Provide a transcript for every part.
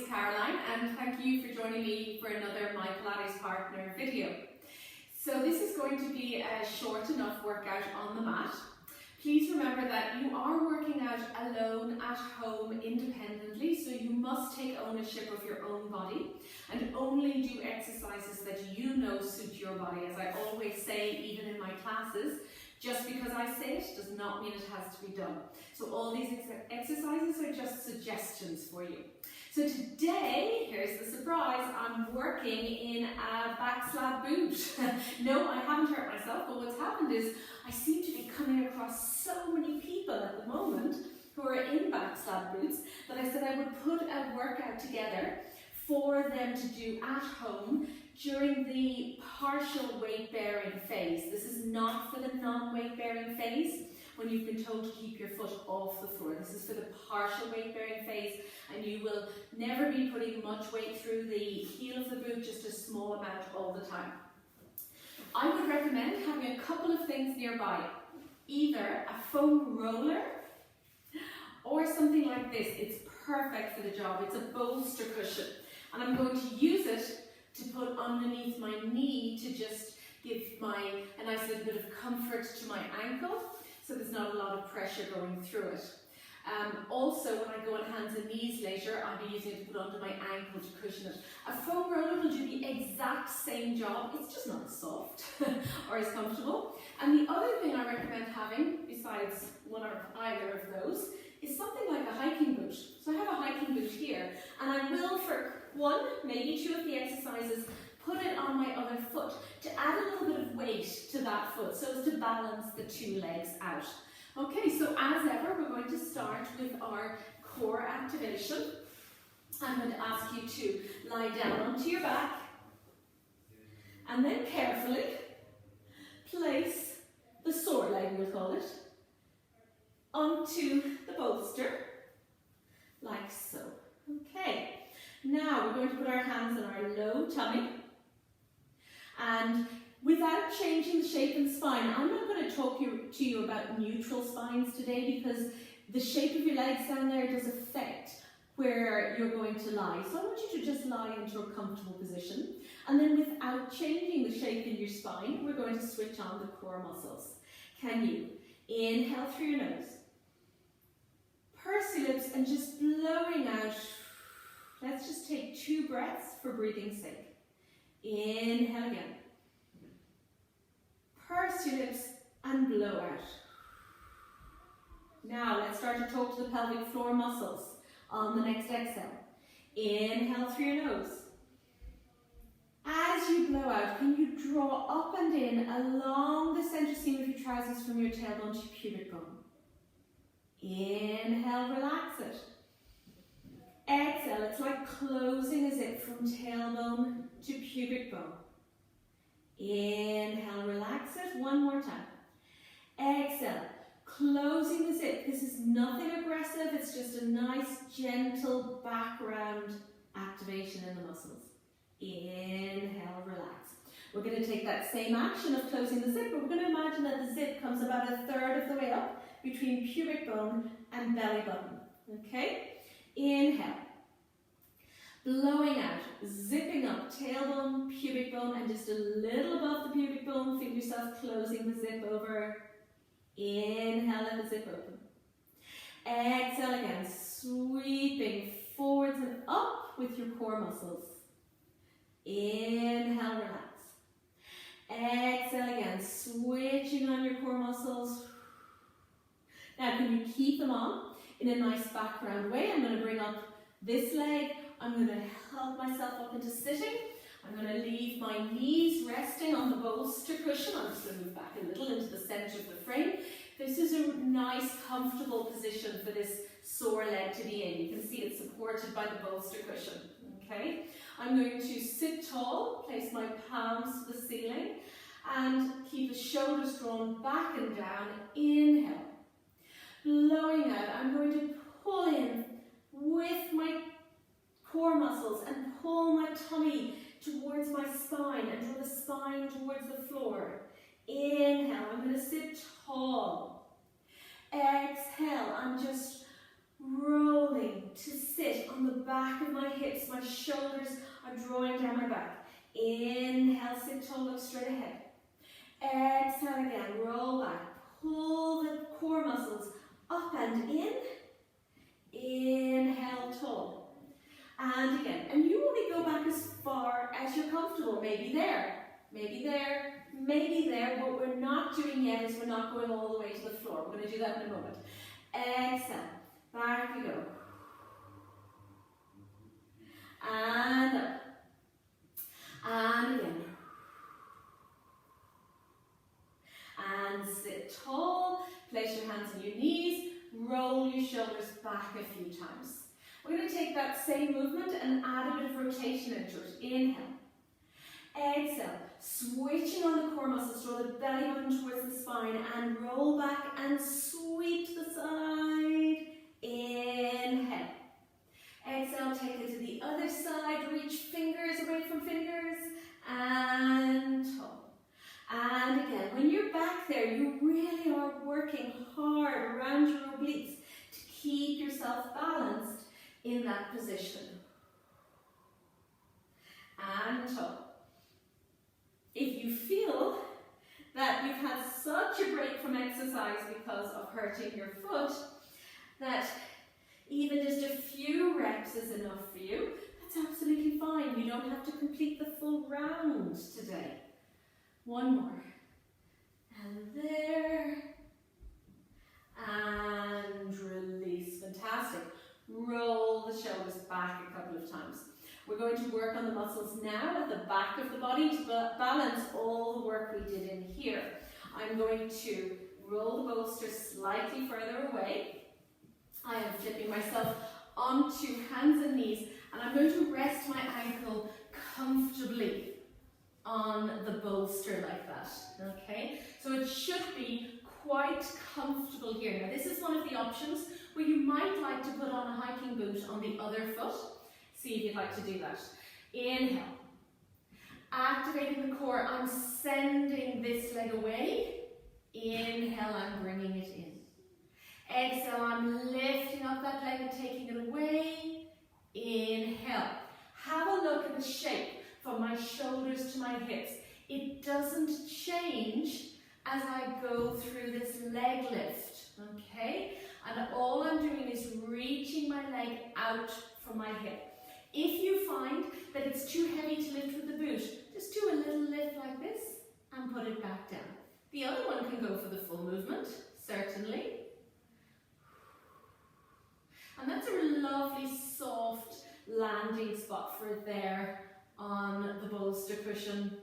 Caroline, and thank you for joining me for another My Pilates Partner video. So this is going to be a short enough workout on the mat. Please remember that you are working out alone at home independently, so you must take ownership of your own body and only do exercises that you know suit your body. As I always say, even in my classes, just because I say it does not mean it has to be done. So all these exercises are just suggestions for you. So today, here's the surprise, I'm working in a back-slab boot. No, I haven't hurt myself, but what's happened is I seem to be coming across so many people at the moment who are in back-slab boots that I said I would put a workout together for them to do at home during the partial weight bearing phase. This is not for the non-weight bearing phase when you've been told to keep your foot off the floor. This is for the partial weight bearing phase, and you will never be putting much weight through the heel of the boot, just a small amount all the time. I would recommend having a couple of things nearby, either a foam roller or something like this. It's perfect for the job. It's a bolster cushion, and I'm going to use it to put underneath my knee to just give a nice little bit of comfort to my ankle, so there's not a lot of pressure going through it. Also, when I go on hands and knees later, I'll be using it to put under my ankle to cushion it. A foam roller will do the exact same job, it's just not as soft or as comfortable. And the other thing I recommend having, besides one or either of those, is something like a hiking boot. So I have a hiking boot here, and I will, for one, maybe two of the exercises, put it on my other foot to add a little bit of weight to that foot so as to balance the two legs out. Okay, so as ever, we're going to start with our core activation. I'm going to ask you to lie down onto your back and then carefully place the sore leg, we'll call it, onto the bolster, like so. Okay, now we're going to put our hands on our low tummy, and without changing the shape and spine, I'm not going to talk to you about neutral spines today, because the shape of your legs down there does affect where you're going to lie. So I want you to just lie into a comfortable position, and then without changing the shape in your spine, we're going to switch on the core muscles. Can you inhale through your nose, purse your lips, and just blowing out. Let's just take 2 breaths for breathing's sake. Inhale again. Purse your lips and blow out. Now let's start to talk to the pelvic floor muscles on the next exhale. Inhale through your nose. As you blow out, can you draw up and in along the center seam of your trousers from your tailbone to your pubic bone? Inhale, relax it. Exhale, it's like closing a zip from tailbone to pubic bone. Inhale, relax it. One more time. Exhale, closing the zip. This is nothing aggressive, it's just a nice, gentle background activation in the muscles. Inhale, relax. We're going to take that same action of closing the zip, but we're going to imagine that the zip comes about 1/3 of the way up between pubic bone and belly button. Okay? Inhale. Blowing out, zipping up, tailbone, pubic bone, and just a little above the pubic bone, feel yourself closing the zip over. Inhale, let the zip open. Exhale again, sweeping forwards and up with your core muscles. Inhale, relax. Exhale again, switching on your core muscles. Now, can you keep them on in a nice background way? I'm going to bring up this leg. I'm going to help myself up into sitting. I'm going to leave my knees resting on the bolster cushion. I'm just going to move back a little into the center of the frame. This is a nice, comfortable position for this sore leg to be in. You can see it's supported by the bolster cushion. Okay? I'm going to sit tall, place my palms to the ceiling, and keep the shoulders drawn back and down. Inhale. Blowing out, I'm going to pull in with my core muscles and pull my tummy towards my spine and draw the spine towards the floor. Inhale, I'm going to sit tall. Exhale, I'm just rolling to sit on the back of my hips, my shoulders are drawing down my back. Inhale, sit tall, look straight ahead. Exhale again, roll back. Pull the core muscles up and in. Inhale, tall. And again. And you only go back as far as you're comfortable. Maybe there, maybe there, maybe there. What we're not doing yet is we're not going all the way to the floor. We're going to do that in a moment. Exhale. Back we go. And up. And again. And sit tall. Place your hands on your knees. Roll your shoulders back a few times. We're going to take that same movement and add a bit of rotation into it. Inhale. Exhale. Switching on the core muscles, draw the belly button towards the spine and roll back and sweep to the side. Inhale. Exhale, take it to the other side, reach fingers away from fingers and tall. And again, when you're back there, you really are working hard around your obliques to keep yourself balanced in that position. And tall. If you feel that you've had such a break from exercise because of hurting your foot, that even just a few reps is enough for you, that's absolutely fine. You don't have to complete the full round today. One more. And there. And release. Fantastic. Roll the shoulders back a couple of times. We're going to work on the muscles now at the back of the body to balance all the work we did in here. I'm going to roll the bolster slightly further away. I am flipping myself onto hands and knees, and I'm going to rest my ankle comfortably on the bolster like that, okay? So it should be quite comfortable here. Now this is one of the options where you might like to put on a hiking boot on the other foot. See if you'd like to do that. Inhale. Activating the core, I'm sending this leg away. Inhale, I'm bringing it in. Exhale, I'm lifting up that leg and taking it away. Inhale. Have a look at the shape from my shoulders to my hips. It doesn't change as I go through this leg lift, okay? And all I'm doing is reaching my leg out from my hip. If you find that it's too heavy to lift with the boot, just do a little lift like this and put it back down. The other one can go for the full movement, certainly. And that's a lovely soft landing spot for there on the bolster cushion.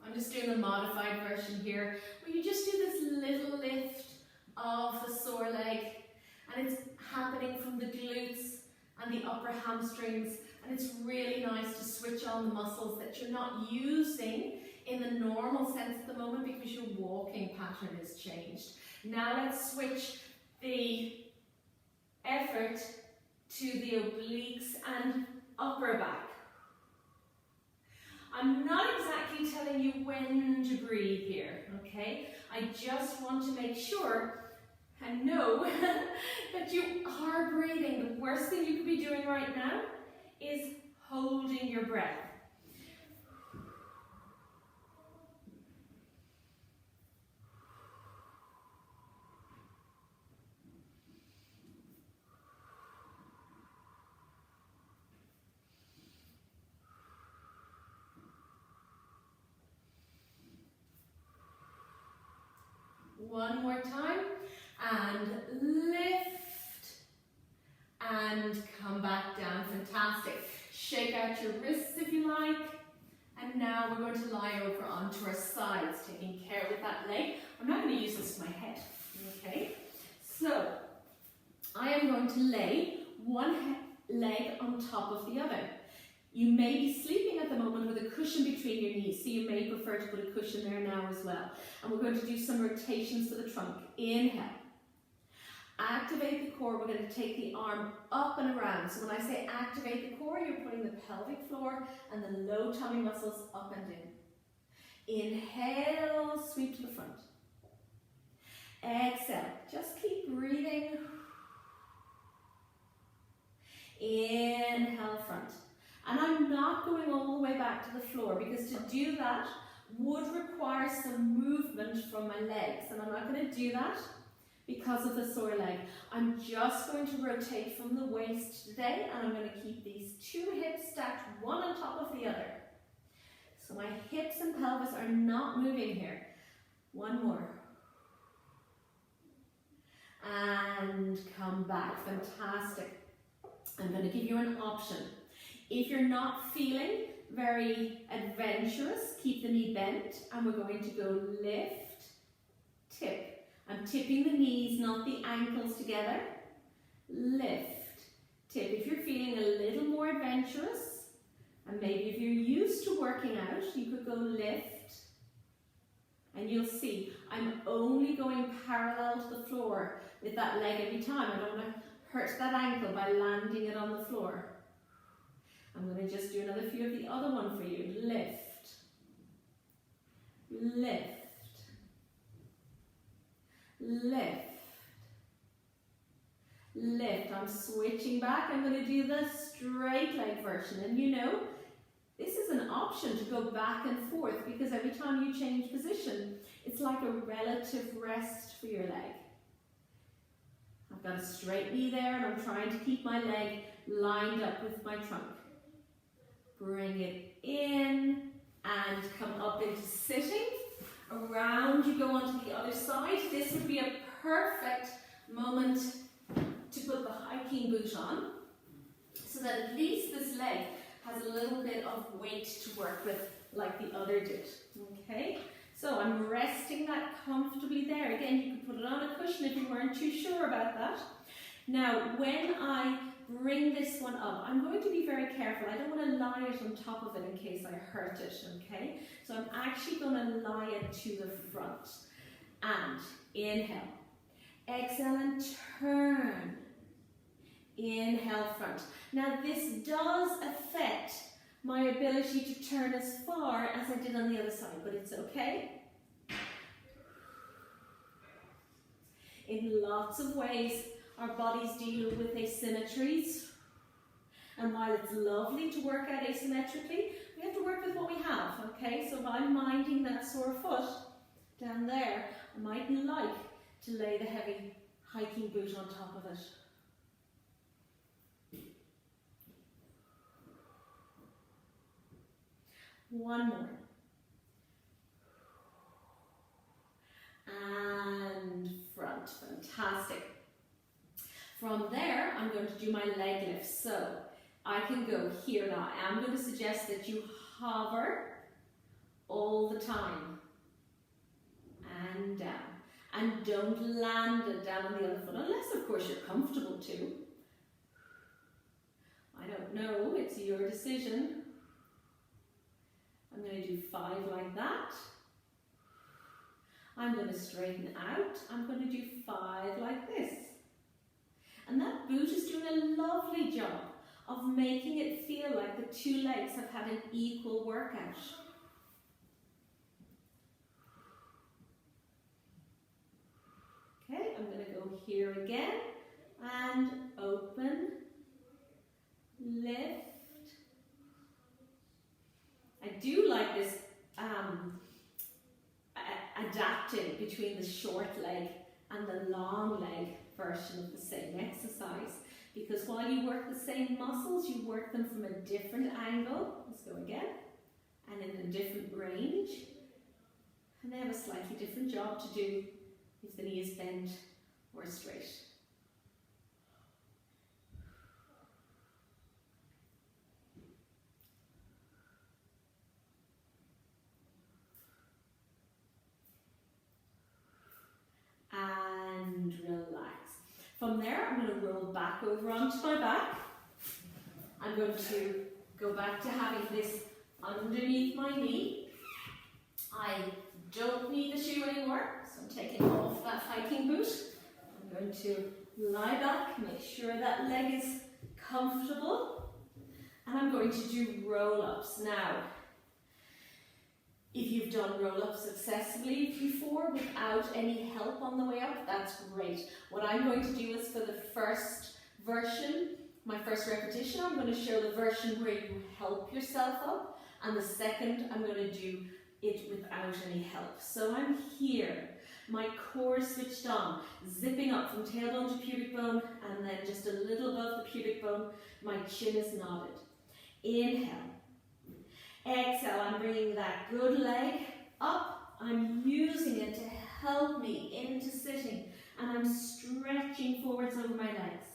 I'm just doing the modified version here, where you just do this little lift of the sore leg, and it's happening from the glutes and the upper hamstrings, and it's really nice to switch on the muscles that you're not using in the normal sense at the moment because your walking pattern has changed. Now let's switch the effort to the obliques and upper back. I'm not exactly telling you when to breathe here, okay? I just want to make sure and know that you are breathing. The worst thing you could be doing right now is holding your breath. One more time, and lift, and come back down. Fantastic. Shake out your wrists if you like, and now we're going to lie over onto our sides, taking care with that leg. I'm not going to use this to my head, okay? So, I am going to lay one leg on top of the other. You may be sleeping at the moment with a cushion between your knees, so you may prefer to put a cushion there now as well. And we're going to do some rotations for the trunk. Inhale. Activate the core. We're going to take the arm up and around. So when I say activate the core, you're putting the pelvic floor and the low tummy muscles up and in. Inhale, sweep to the front. Exhale. Just keep breathing. Inhale, front. And I'm not going all the way back to the floor, because to do that would require some movement from my legs, and I'm not going to do that because of the sore leg. I'm just going to rotate from the waist today, and I'm going to keep these two hips stacked one on top of the other. So my hips and pelvis are not moving here. One more. And come back. Fantastic. I'm going to give you an option. If you're not feeling very adventurous, keep the knee bent, and we're going to go lift, tip. I'm tipping the knees, not the ankles together. Lift, tip. If you're feeling a little more adventurous, and maybe if you're used to working out, you could go lift, and you'll see I'm only going parallel to the floor with that leg every time. I don't want to hurt that ankle by landing it on the floor. I'm going to just do another few of the other one for you. Lift, lift, lift, lift. I'm switching back. I'm going to do the straight leg version. And you know, this is an option to go back and forth, because every time you change position, it's like a relative rest for your leg. I've got a straight knee there, and I'm trying to keep my leg lined up with my trunk. Bring it in and come up into sitting. Around you go onto the other side. This would be a perfect moment to put the hiking boot on, so that at least this leg has a little bit of weight to work with, like the other did. Okay, so I'm resting that comfortably there. Again, you could put it on a cushion if you weren't too sure about that. Now, when I bring this one up, I'm going to be very careful. I don't want to lie it on top of it in case I hurt it, okay? So I'm actually going to lie it to the front. And inhale. Exhale and turn. Inhale, front. Now this does affect my ability to turn as far as I did on the other side, but it's okay. In lots of ways, our bodies deal with asymmetries, and while it's lovely to work out asymmetrically, we have to work with what we have, okay? So if I'm minding that sore foot down there, I might like to lay the heavy hiking boot on top of it. One more. And front, fantastic. From there, I'm going to do my leg lifts. So I can go here now. I'm going to suggest that you hover all the time. And down. And don't land it down on the other foot, unless of course you're comfortable to. I don't know, it's your decision. I'm going to do 5 like that. I'm going to straighten out. I'm going to do 5 like this. And that boot is doing a lovely job of making it feel like the two legs have had an equal workout. Okay, I'm going to go here again and open, lift. I do like this adapting between the short leg and the long leg version of the same exercise, because while you work the same muscles, you work them from a different angle. Let's go again. And in a different range. And they have a slightly different job to do if the knee is bent or straight. And relax. From there, I'm going to roll back over onto my back. I'm going to go back to having this underneath my knee. I don't need the shoe anymore, so I'm taking off that hiking boot. I'm going to lie back, make sure that leg is comfortable, and I'm going to do roll-ups. Now, if you've done roll-ups successfully before without any help on the way up, that's great. What I'm going to do is, for the first version My first repetition, I'm going to show the version where you help yourself up, and the second, I'm going to do it without any help. So I'm here, my core switched on, zipping up from tailbone to pubic bone, and then just a little above the pubic bone, my chin is nodded. Inhale. Exhale, I'm bringing that good leg up. I'm using it to help me into sitting, and I'm stretching forwards over my legs.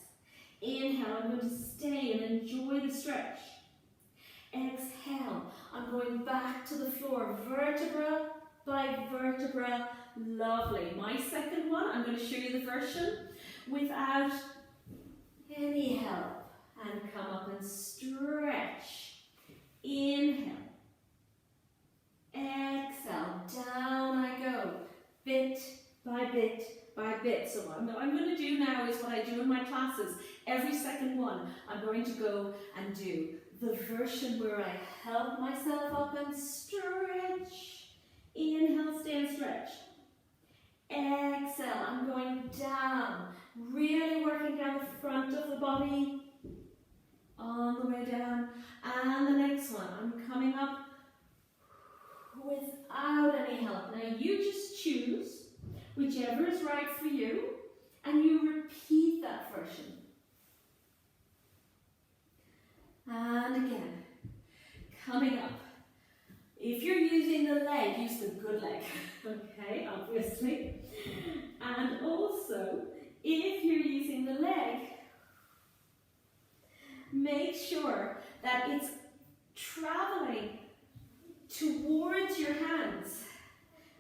Inhale, I'm going to stay and enjoy the stretch. Exhale, I'm going back to the floor, vertebra by vertebra. Lovely. My second one, I'm going to show you the version without any help. And come up and stretch. Inhale. Exhale, down I go, bit by bit by bit. So what I'm going to do now is what I do in my classes. Every second one, I'm going to go and do the version where I help myself up and stretch. Inhale, stay and stretch. Exhale, I'm going down, really working down the front of the body, on the way down. And the next one, I'm coming up without any help. Now you just choose whichever is right for you, and you repeat that version. And again, coming up. If you're using the leg, use the good leg, okay, obviously. And also, if you're using the leg, make sure that it's traveling towards your hands.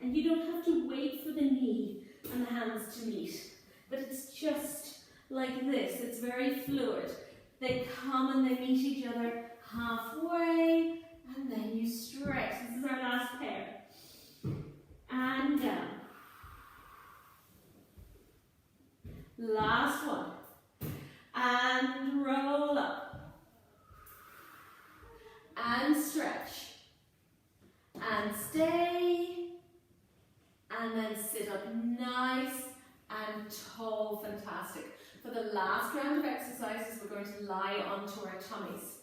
And you don't have to wait for the knee and the hands to meet. But it's just like this, it's very fluid. They come and they meet each other halfway, and then you stretch. This is our last pair. And down. Last one. And roll up. And stretch. And stay. And then sit up nice and tall. Fantastic. For the last round of exercises, we're going to lie onto our tummies.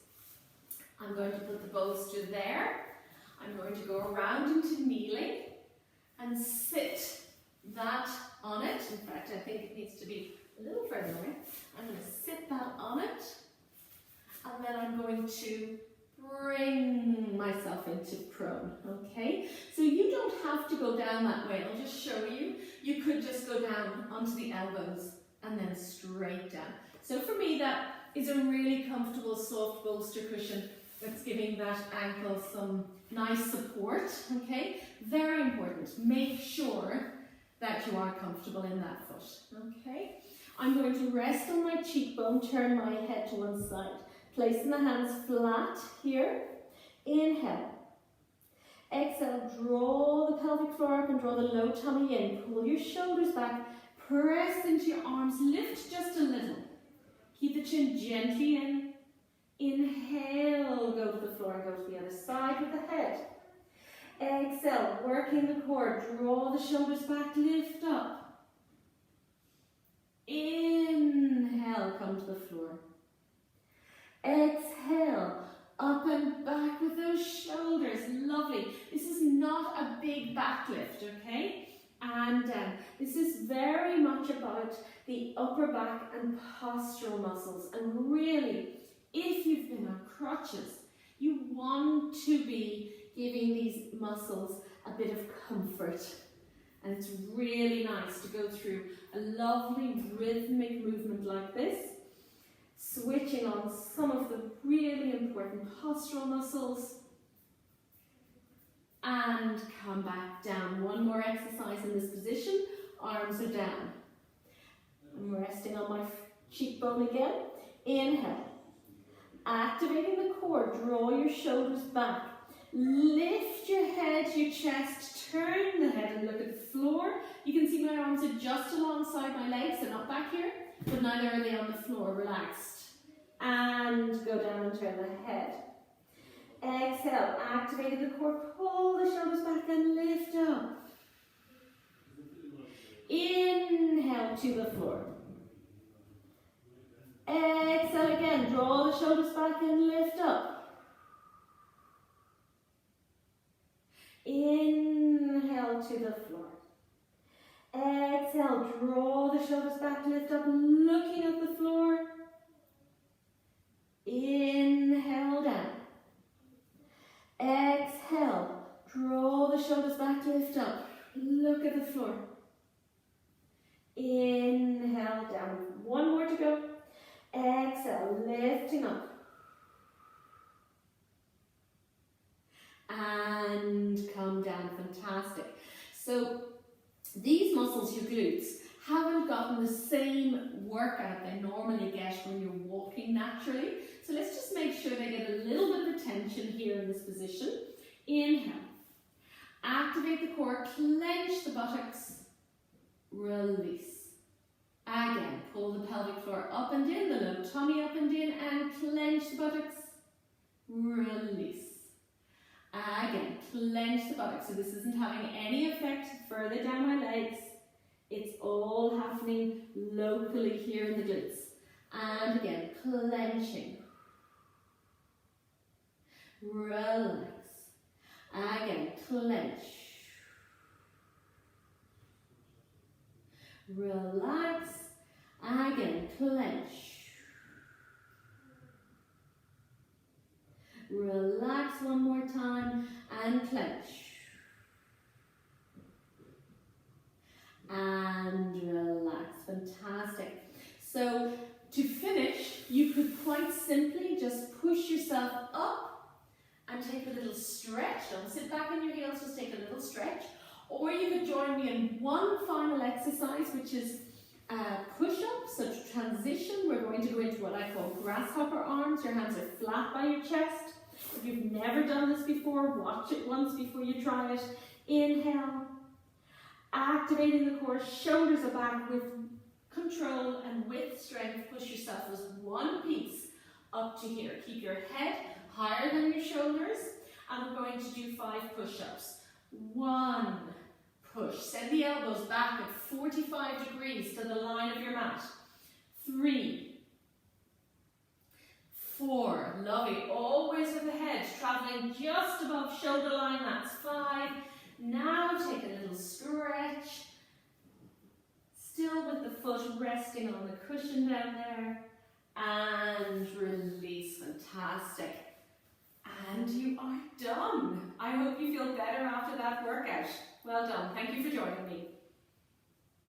I'm going to put the bolster there. I'm going to go around into kneeling and sit that on it. In fact, I think it needs to be a little further away. I'm going to sit that on it. And then I'm going to bring myself into prone, okay? So you don't have to go down that way. I'll just show you. You could just go down onto the elbows and then straight down. So for me, that is a really comfortable soft bolster cushion that's giving that ankle some nice support, okay? Very important. Make sure that you are comfortable in that foot, okay? I'm going to rest on my cheekbone, turn my head to one side, placing the hands flat here. Inhale. Exhale, draw the pelvic floor up and draw the low tummy in. Pull your shoulders back, press into your arms, lift just a little. Keep the chin gently in. Inhale, go to the floor and go to the other side with the head. Exhale, working the core, draw the shoulders back, lift up. Inhale, come to the floor. Exhale, up and back with those shoulders, lovely. This is not a big back lift, okay? And down. This is very much about the upper back and postural muscles, and really, if you've been on crutches, you want to be giving these muscles a bit of comfort. And it's really nice to go through a lovely rhythmic movement like this, switching on some of the really important postural muscles, and come back down. One more exercise in this position, arms are down. I'm resting on my cheekbone again. Inhale. Activating the core, draw your shoulders back. Lift your head, your chest, turn the head and look at the floor. You can see my arms are just alongside my legs, they're not back here, but neither are they on the floor, relaxed. And go down and turn the head. Exhale, activating the core, pull the shoulders back and lift up. Inhale to the floor. Exhale again, the shoulders back and lift up. Inhale to the floor. Exhale, draw the shoulders back, lift up, looking at the floor. Inhale down. Exhale, draw the shoulders back, lift up, look at the floor. Inhale down. One more to go. Exhale, lifting up. And come down. Fantastic. So these muscles, your glutes, haven't gotten the same workout they normally get when you're walking naturally. So let's just make sure they get a little bit of attention here in this position. Inhale. Activate the core, clench the buttocks, release. Again, pull the pelvic floor up and in, the low tummy up and in, and clench the buttocks, release. Again, clench the buttocks. So this isn't having any effect further down my legs. It's all happening locally here in the glutes. And again, clenching. Relax. Again, clench. Relax. Again, clench. Relax one more time and clench. And relax. Fantastic. So to finish, you could quite simply just push yourself up and take a little stretch. Don't sit back on your heels, just take a little stretch. Or you could join me in one final exercise, which is push-up. So to transition, we're going to go into what I call grasshopper arms. Your hands are flat by your chest. If you've never done this before, watch it once before you try it. Inhale. Activating the core, shoulders are back with control and with strength. Push yourself as one piece up to here. Keep your head higher than your shoulders. And we're going to do 5 push-ups. 1, push. Send the elbows back at 45 degrees to the line of your mat. 3, 4, lovely. Always with the head traveling just above shoulder line. That's 5. Now take a little stretch. Still with the foot resting on the cushion down there. And release. Fantastic. And you are done. I hope you feel better after that workout. Well done. Thank you for joining me.